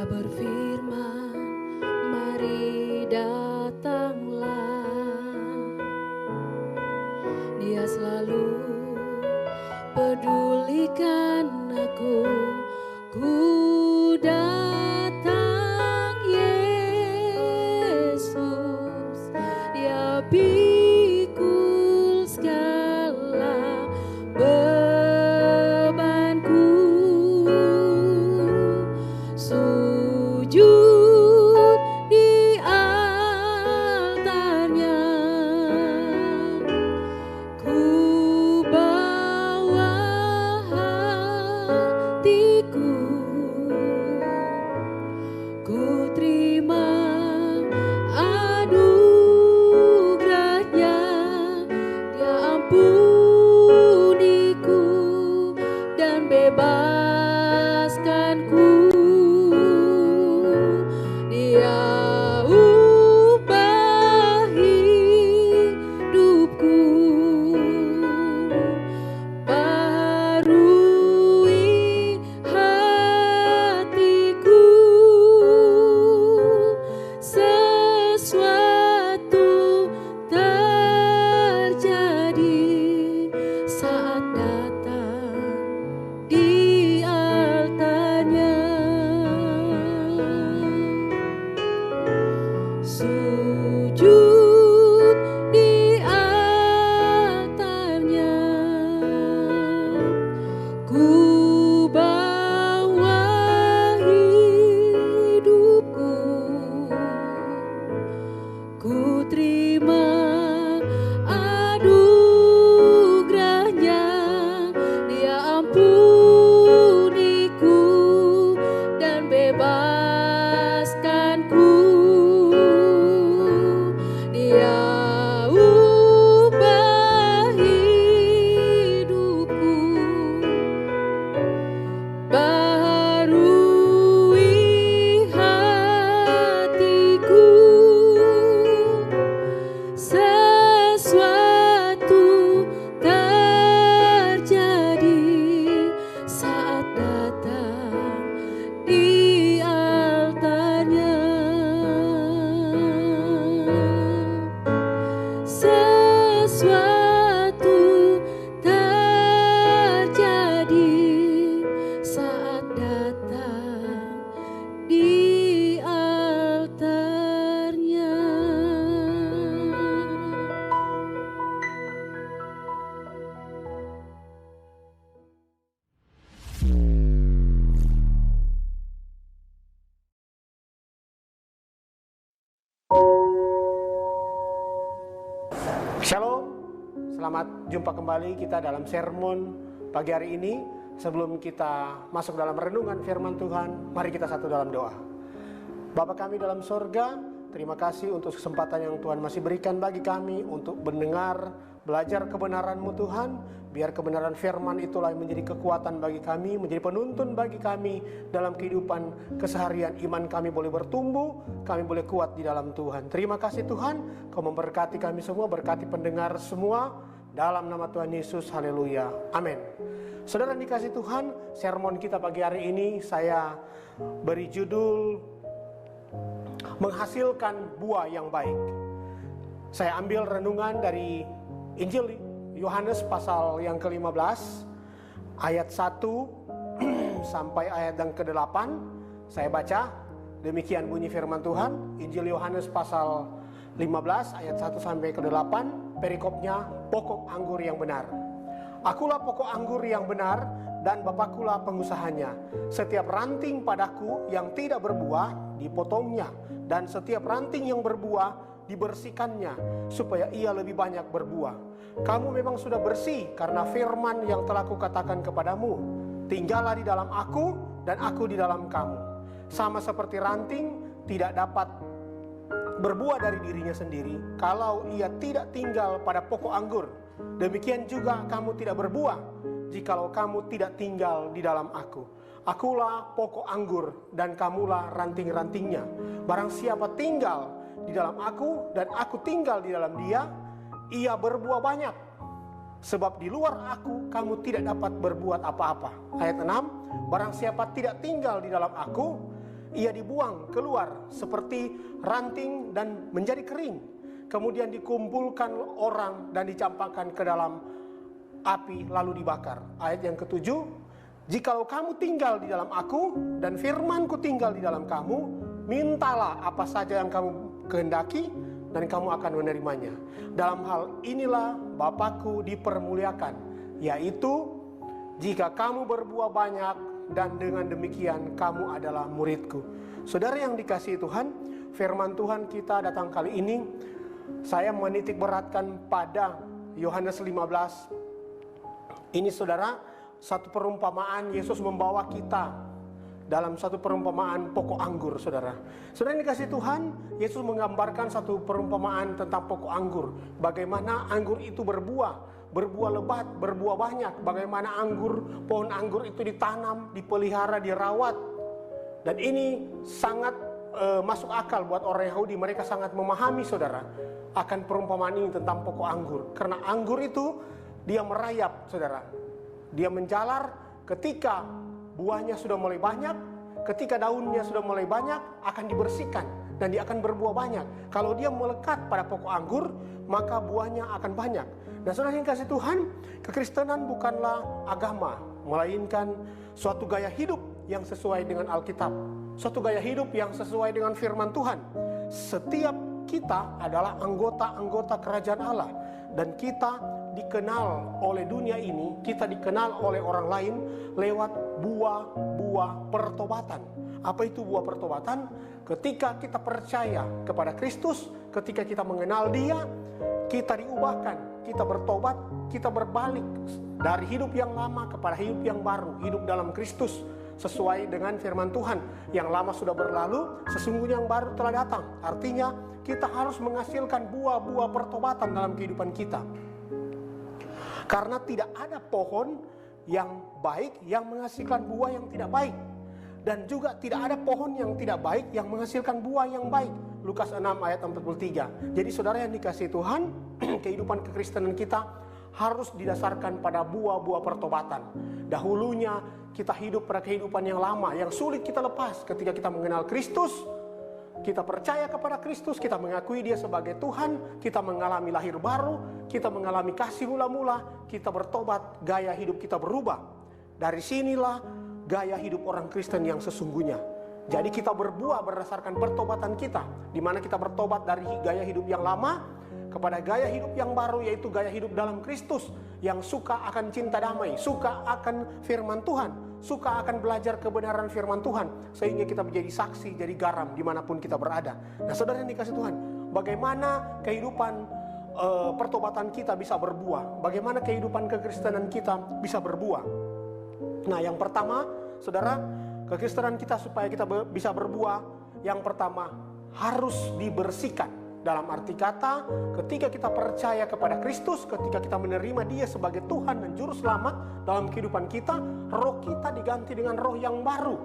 berfirman, mari datanglah. Dia selalu pedulikan aku. Ku datang Yesus, Dia pikul segala bebanku. Sujud di altarnya, ku bawa hatiku, ku terima anugerahnya. Dia ampuniku dan bebaskanku. Dia ubah hidupku, barui hatiku. Sesuatu terjadi saat datang di altarnya. Sujud di altarnya, ku bawa hidupku, ku terima anugerahnya. Dia ampuniku dan bebaskanku. Dia ubah hidupku, barui hatiku. Sesuatu terjadi saat datang di altarnya. Sesuatu terjadi saat datang di altarnya. Shalom, selamat jumpa kembali kita dalam sermon pagi hari ini. Sebelum kita masuk dalam renungan firman Tuhan, mari kita satu dalam doa. Bapa kami dalam sorga, terima kasih untuk kesempatan yang Tuhan masih berikan bagi kami untuk mendengar, belajar kebenaran-Mu Tuhan. Biar kebenaran firman itulah yang menjadi kekuatan bagi kami, menjadi penuntun bagi kami dalam kehidupan keseharian. Iman kami boleh bertumbuh, kami boleh kuat di dalam Tuhan. Terima kasih Tuhan, Kau memberkati kami semua, berkati pendengar semua. Dalam nama Tuhan Yesus, haleluya, amin. Saudara dikasih Tuhan, sermon kita pagi hari ini saya beri judul menghasilkan buah yang baik. Saya ambil renungan dari Injil Yohanes pasal yang ke-15 ayat 1 sampai ayat yang ke-8. Saya baca, demikian bunyi firman Tuhan. Injil Yohanes pasal 15 ayat 1 sampai ke-8. Perikopnya, pokok anggur yang benar. Akulah pokok anggur yang benar dan Bapakulah pengusahanya. Setiap ranting padaku yang tidak berbuah dipotongnya, dan setiap ranting yang berbuah dibersihkannya, supaya ia lebih banyak berbuah. Kamu memang sudah bersih karena firman yang telah kukatakan kepadamu. Tinggallah di dalam aku dan aku di dalam kamu. Sama seperti ranting tidak dapat berbuah dari dirinya sendiri kalau ia tidak tinggal pada pokok anggur. Demikian juga kamu tidak berbuah jikalau kamu tidak tinggal di dalam aku. Akulah pokok anggur dan kamulah ranting-rantingnya. Barang siapa tinggal di dalam aku dan aku tinggal di dalam dia, ia berbuah banyak. Sebab di luar aku kamu tidak dapat berbuat apa-apa. Ayat 6, barang siapa tidak tinggal di dalam aku, ia dibuang keluar seperti ranting dan menjadi kering. Kemudian dikumpulkan orang dan dicampakkan ke dalam api lalu dibakar. Ayat yang ketujuh, jikalau kamu tinggal di dalam aku dan firmanku tinggal di dalam kamu, mintalah apa saja yang kamu kehendaki dan kamu akan menerimanya. Dalam hal inilah Bapakku dipermuliakan, yaitu jika kamu berbuah banyak dan dengan demikian kamu adalah muridku. Saudara yang dikasihi Tuhan, firman Tuhan kita datang kali ini, saya menitik beratkan pada Yohanes 15. Ini saudara, satu perumpamaan Yesus membawa kita dalam satu perumpamaan pokok anggur, saudara. Saudara yang dikasihi Tuhan, Yesus menggambarkan satu perumpamaan tentang pokok anggur. Bagaimana anggur itu berbuah lebat, berbuah banyak. Bagaimana pohon anggur itu ditanam, dipelihara, dirawat. Dan ini sangat masuk akal buat orang Yahudi. Mereka sangat memahami, saudara, akan perumpamaan ini tentang pokok anggur. Karena anggur itu dia merayap, saudara. Dia menjalar ketika buahnya sudah mulai banyak, ketika daunnya sudah mulai banyak, akan dibersihkan dan dia akan berbuah banyak. Kalau dia melekat pada pokok anggur, maka buahnya akan banyak. Nah, saudara yang kasih Tuhan, kekristenan bukanlah agama, melainkan suatu gaya hidup yang sesuai dengan Alkitab, suatu gaya hidup yang sesuai dengan firman Tuhan. Setiap kita adalah anggota-anggota kerajaan Allah, dan kita dikenal oleh dunia ini, kita dikenal oleh orang lain lewat buah-buah pertobatan. Apa itu buah pertobatan? Ketika kita percaya kepada Kristus, ketika kita mengenal Dia, kita diubahkan, kita bertobat, kita berbalik dari hidup yang lama kepada hidup yang baru, hidup dalam Kristus sesuai dengan firman Tuhan. Yang lama sudah berlalu, sesungguhnya yang baru telah datang. Artinya kita harus menghasilkan buah-buah pertobatan dalam kehidupan kita. Karena tidak ada pohon yang baik yang menghasilkan buah yang tidak baik, dan juga tidak ada pohon yang tidak baik yang menghasilkan buah yang baik. Lukas 6 ayat 43. Jadi saudara yang dikasihi Tuhan, kehidupan kekristenan kita harus didasarkan pada buah-buah pertobatan. Dahulunya kita hidup pada kehidupan yang lama, yang sulit kita lepas. Ketika kita mengenal Kristus, kita percaya kepada Kristus, kita mengakui Dia sebagai Tuhan, kita mengalami lahir baru, kita mengalami kasih mula-mula, kita bertobat, gaya hidup kita berubah. Dari sinilah gaya hidup orang Kristen yang sesungguhnya. Jadi kita berbuah berdasarkan pertobatan kita, di mana kita bertobat dari gaya hidup yang lama kepada gaya hidup yang baru, yaitu gaya hidup dalam Kristus, yang suka akan cinta damai, suka akan firman Tuhan, suka akan belajar kebenaran firman Tuhan, sehingga kita menjadi saksi, jadi garam dimanapun kita berada. Nah, saudara yang dikasih Tuhan, bagaimana kehidupan pertobatan kita bisa berbuah? Bagaimana kehidupan kekristenan kita bisa berbuah? Nah, yang pertama, saudara, kekristenan kita supaya kita bisa berbuah, yang pertama harus dibersihkan. Dalam arti kata, ketika kita percaya kepada Kristus, ketika kita menerima Dia sebagai Tuhan dan Juru Selamat dalam kehidupan kita, roh kita diganti dengan roh yang baru.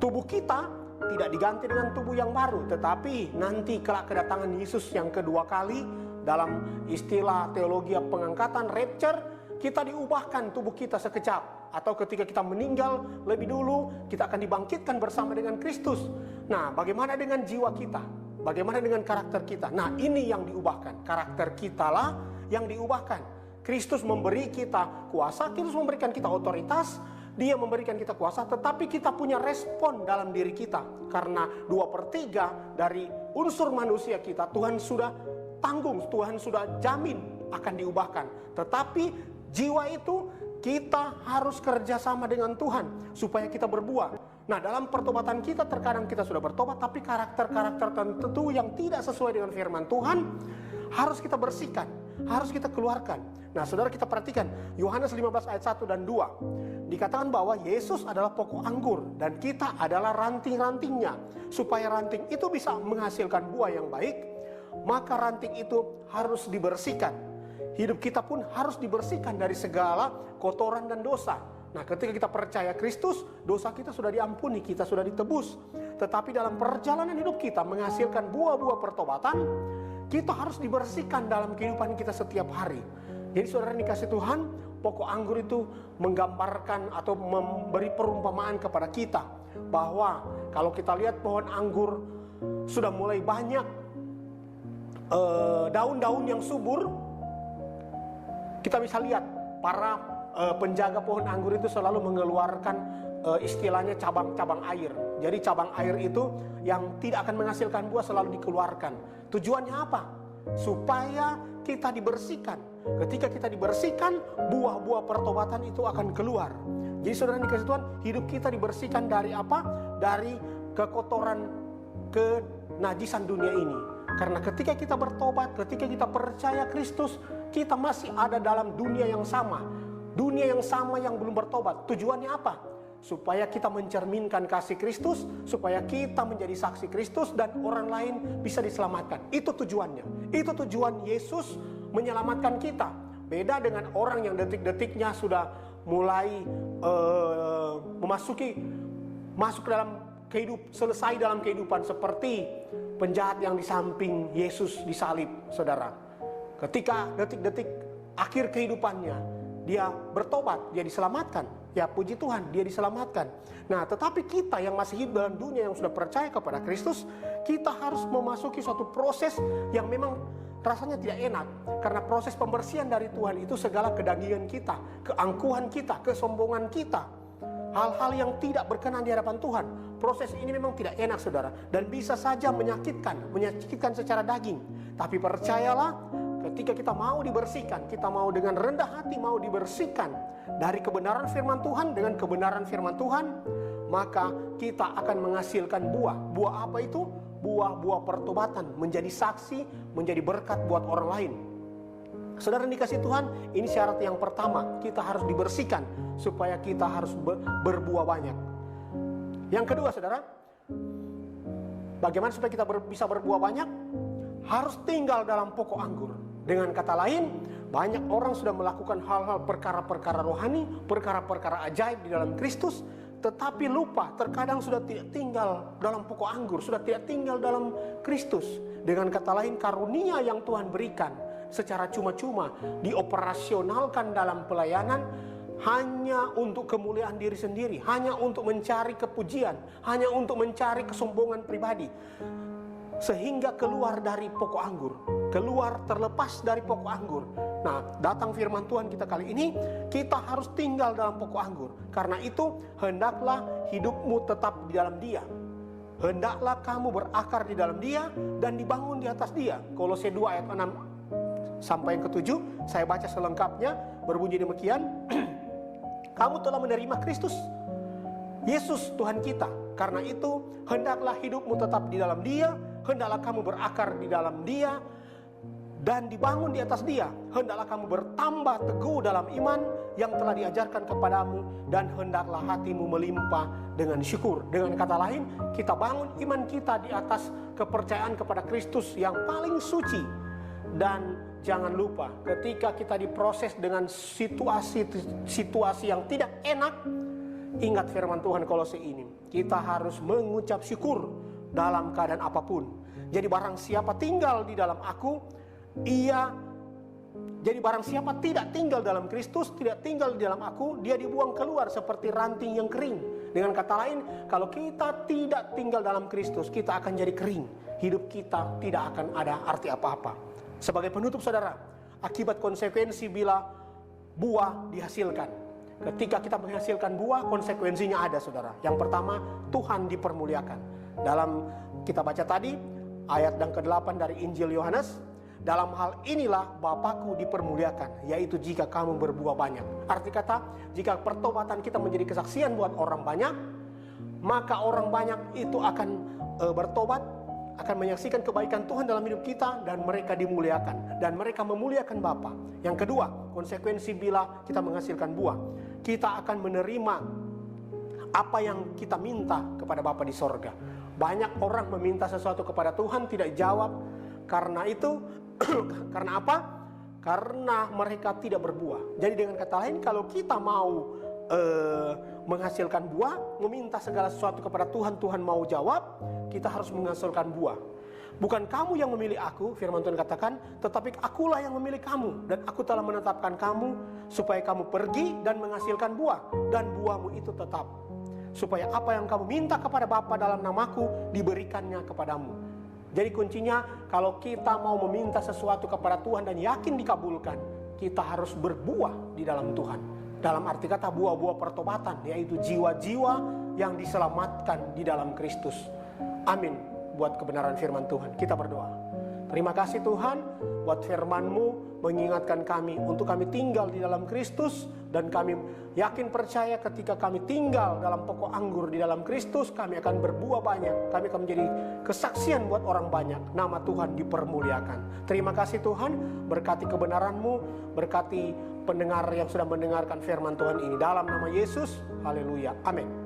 Tubuh kita tidak diganti dengan tubuh yang baru, tetapi nanti kelak kedatangan Yesus yang kedua kali, dalam istilah teologi pengangkatan, rapture, kita diubahkan tubuh kita sekejap. Atau ketika kita meninggal lebih dulu, kita akan dibangkitkan bersama dengan Kristus. Nah, bagaimana dengan jiwa kita? Bagaimana dengan karakter kita? Nah, ini yang diubahkan. Karakter kita lah yang diubahkan. Kristus memberi kita kuasa, Kristus memberikan kita otoritas, Dia memberikan kita kuasa, tetapi kita punya respon dalam diri kita. Karena 2/3 dari unsur manusia kita, Tuhan sudah tanggung, Tuhan sudah jamin akan diubahkan. Tetapi jiwa itu kita harus kerjasama dengan Tuhan supaya kita berbuah. Nah, dalam pertobatan kita terkadang kita sudah bertobat, tapi karakter-karakter tertentu yang tidak sesuai dengan firman Tuhan harus kita bersihkan, harus kita keluarkan. Nah, saudara, kita perhatikan Yohanes 15 ayat 1 dan 2. Dikatakan bahwa Yesus adalah pokok anggur dan kita adalah ranting-rantingnya. Supaya ranting itu bisa menghasilkan buah yang baik, maka ranting itu harus dibersihkan. Hidup kita pun harus dibersihkan dari segala kotoran dan dosa. Nah, ketika kita percaya Kristus, dosa kita sudah diampuni, kita sudah ditebus. Tetapi dalam perjalanan hidup kita menghasilkan buah-buah pertobatan, kita harus dibersihkan dalam kehidupan kita setiap hari. Jadi saudara yang dikasih Tuhan, pokok anggur itu menggambarkan atau memberi perumpamaan kepada kita bahwa kalau kita lihat pohon anggur sudah mulai banyak daun-daun yang subur, kita bisa lihat para penjaga pohon anggur itu selalu mengeluarkan istilahnya cabang-cabang air. Jadi cabang air itu yang tidak akan menghasilkan buah selalu dikeluarkan. Tujuannya apa? Supaya kita dibersihkan. Ketika kita dibersihkan, buah-buah pertobatan itu akan keluar. Jadi saudara dikasih Tuhan, hidup kita dibersihkan dari apa? Dari kekotoran, kenajisan dunia ini. Karena ketika kita bertobat, ketika kita percaya Kristus, kita masih ada dalam dunia yang sama. Dunia yang sama yang belum bertobat. Tujuannya apa? Supaya kita mencerminkan kasih Kristus, supaya kita menjadi saksi Kristus dan orang lain bisa diselamatkan. Itu tujuannya. Itu tujuan Yesus menyelamatkan kita. Beda dengan orang yang detik-detiknya sudah mulai masuk ke dalam selesai dalam kehidupan, seperti penjahat yang di samping Yesus disalib, saudara. Ketika detik-detik akhir kehidupannya, dia bertobat, dia diselamatkan. Ya puji Tuhan, dia diselamatkan. Nah, tetapi kita yang masih hidup dalam dunia, yang sudah percaya kepada Kristus, kita harus memasuki suatu proses yang memang rasanya tidak enak. Karena proses pembersihan dari Tuhan itu segala kedagingan kita, keangkuhan kita, kesombongan kita, hal-hal yang tidak berkenan di hadapan Tuhan. Proses ini memang tidak enak, saudara, dan bisa saja menyakitkan secara daging. Tapi percayalah, ketika kita mau dibersihkan, kita mau dengan rendah hati mau dibersihkan dari kebenaran firman Tuhan, dengan kebenaran firman Tuhan, maka kita akan menghasilkan buah. Buah apa itu? Buah-buah pertobatan, menjadi saksi, menjadi berkat buat orang lain. Saudara dikasih Tuhan, ini syarat yang pertama, kita harus dibersihkan supaya kita harus berbuah banyak. Yang kedua, saudara, bagaimana supaya kita bisa berbuah banyak? Harus tinggal dalam pokok anggur. Dengan kata lain, banyak orang sudah melakukan hal-hal perkara-perkara rohani, perkara-perkara ajaib di dalam Kristus, tetapi lupa, terkadang sudah tidak tinggal dalam pokok anggur, sudah tidak tinggal dalam Kristus. Dengan kata lain, karunia yang Tuhan berikan secara cuma-cuma dioperasionalkan dalam pelayanan hanya untuk kemuliaan diri sendiri, hanya untuk mencari kepujian, hanya untuk mencari kesombongan pribadi, sehingga keluar dari pokok anggur, keluar terlepas dari pokok anggur. Nah, datang firman Tuhan kita kali ini, kita harus tinggal dalam pokok anggur. Karena itu, hendaklah hidupmu tetap di dalam Dia. Hendaklah kamu berakar di dalam Dia dan dibangun di atas Dia. Kolose 2 ayat 6 sampai yang ke-7, saya baca selengkapnya, berbunyi demikian. Kamu telah menerima Kristus Yesus Tuhan kita. Karena itu, hendaklah hidupmu tetap di dalam Dia, hendaklah kamu berakar di dalam Dia dan dibangun di atas Dia. Hendaklah kamu bertambah teguh dalam iman yang telah diajarkan kepadamu, dan hendaklah hatimu melimpah dengan syukur. Dengan kata lain, kita bangun iman kita di atas kepercayaan kepada Kristus yang paling suci. Dan jangan lupa, ketika kita diproses dengan situasi yang tidak enak, ingat firman Tuhan Kolose ini, kita harus mengucap syukur dalam keadaan apapun. Jadi barang siapa tinggal di dalam aku, jadi barang siapa tidak tinggal dalam Kristus, tidak tinggal di dalam aku, dia dibuang keluar seperti ranting yang kering. Dengan kata lain, kalau kita tidak tinggal dalam Kristus, kita akan jadi kering. Hidup kita tidak akan ada arti apa-apa. Sebagai penutup, saudara, akibat konsekuensi bila buah dihasilkan. Ketika kita menghasilkan buah, konsekuensinya ada, saudara. Yang pertama, Tuhan dipermuliakan. Dalam kita baca tadi, ayat yang ke-8 dari Injil Yohanes, dalam hal inilah Bapakku dipermuliakan, yaitu jika kamu berbuah banyak. Arti kata, jika pertobatan kita menjadi kesaksian buat orang banyak, maka orang banyak itu akan bertobat, akan menyaksikan kebaikan Tuhan dalam hidup kita, dan mereka dimuliakan, dan mereka memuliakan Bapa. Yang kedua, konsekuensi bila kita menghasilkan buah, kita akan menerima apa yang kita minta kepada Bapa di sorga. Banyak orang meminta sesuatu kepada Tuhan, tidak jawab. Karena itu, karena apa? Karena mereka tidak berbuah. Jadi dengan kata lain, kalau kita mau menghasilkan buah, meminta segala sesuatu kepada Tuhan, Tuhan mau jawab, kita harus menghasilkan buah. Bukan kamu yang memilih aku, firman Tuhan katakan, tetapi akulah yang memilih kamu. Dan aku telah menetapkan kamu supaya kamu pergi dan menghasilkan buah. Dan buahmu itu tetap. Supaya apa yang kamu minta kepada Bapa dalam namaku, diberikannya kepadamu. Jadi kuncinya, kalau kita mau meminta sesuatu kepada Tuhan dan yakin dikabulkan, kita harus berbuah di dalam Tuhan. Dalam arti kata buah-buah pertobatan, yaitu jiwa-jiwa yang diselamatkan di dalam Kristus. Amin. Buat kebenaran firman Tuhan, kita berdoa. Terima kasih Tuhan buat firman-Mu mengingatkan kami untuk kami tinggal di dalam Kristus. Dan kami yakin percaya ketika kami tinggal dalam pokok anggur di dalam Kristus, kami akan berbuah banyak. Kami akan menjadi kesaksian buat orang banyak. Nama Tuhan dipermuliakan. Terima kasih Tuhan, berkati kebenaran-Mu, berkati pendengar yang sudah mendengarkan firman Tuhan ini. Dalam nama Yesus, haleluya, amin.